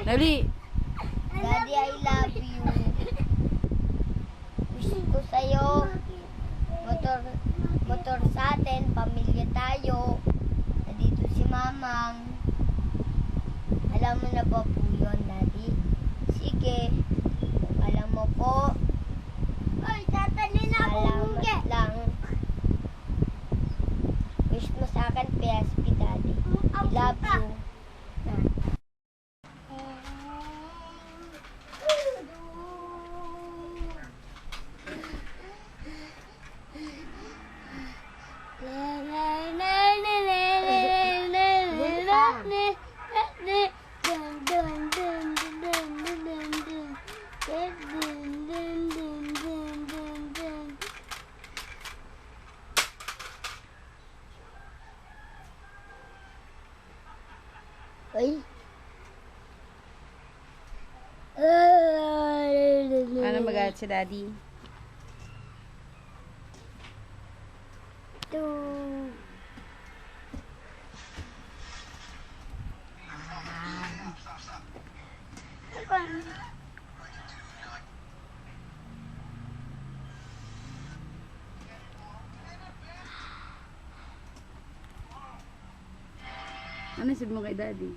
Dali. Daddy, I love you. Wish ko sa'yo. Motor sa atin, pamilya tayo. Nandito si Mamang. Alam mo na ba po yun, Daddy? Sige. Alam mo po. Ay, tatalin na ako. Salamat lang. Wish mo sa akin, PSP, Daddy. I love you. Ay. Ano magalit si Daddy? Ano sabi mo kay Daddy?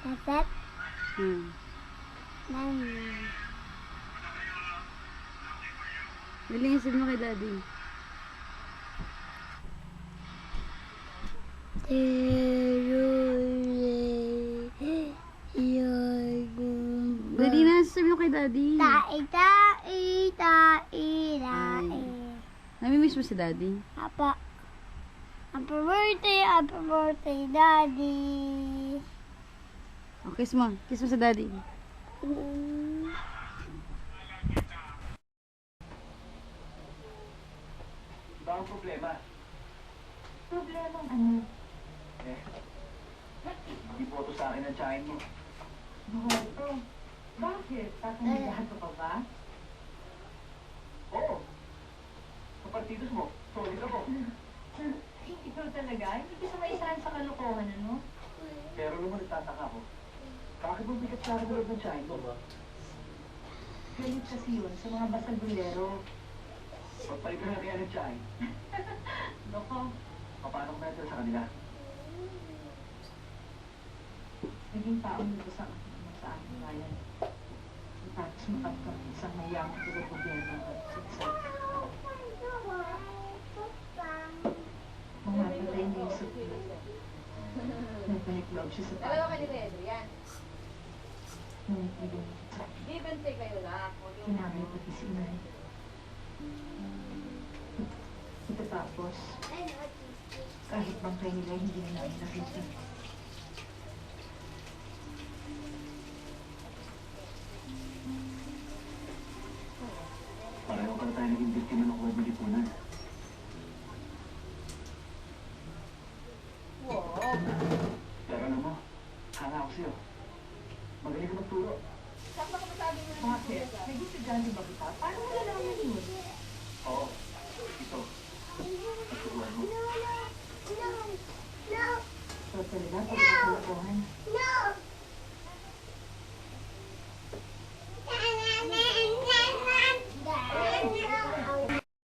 Dapat Dali nga sabi mo kay Daddy. Dali na sabi mo kay Daddy. Namimiss mo si Daddy? Apa. Happy birthday, Daddy. Oh, kiss mo. Kiss mo sa Daddy. Ba ang problema? Problema ano? Eh, hindi po ito sa akin ang tsahin mo. Roberto, bakit? Tatangidahan ka pa ba? Oo. Kapartidos mo, solid ako. Ikaw talaga? Hindi ka maisahan sa kalokohan, ano? Pero naman nagtataka ko. Bakit mo bigat sa akin tulad ng tsahin mo ba? Galit kasi yun sa mga basagulero. Pagpalit ko natin yan ng tsahin. Loko, Paano ko natin sa kanila? naging taon nito sa aking bayan. Tapos makapkap isang mayamang taga-gobyerno at siksak. Mamapatay niya yung sakit. Nagpanik-love siya sa Dalawa tao. ka ni Pedro, yan. Ngunit naging Bibente kayo na. kinamay pati si inay. Tapos, kahit bangkay nila, hindi na namin nakita. Pareho pala tayo naging biktima ng COVID lipunan. Wow. Pero alam mo, hanga ako sa'yo. Magaling ka magturo. Sakto ko masabi mo na. Bakit? Naging estudyante ba kita? Paano mo nalaman yun? Oo. Ito. Nagturuan mo. So talaga, pagkakalokohan.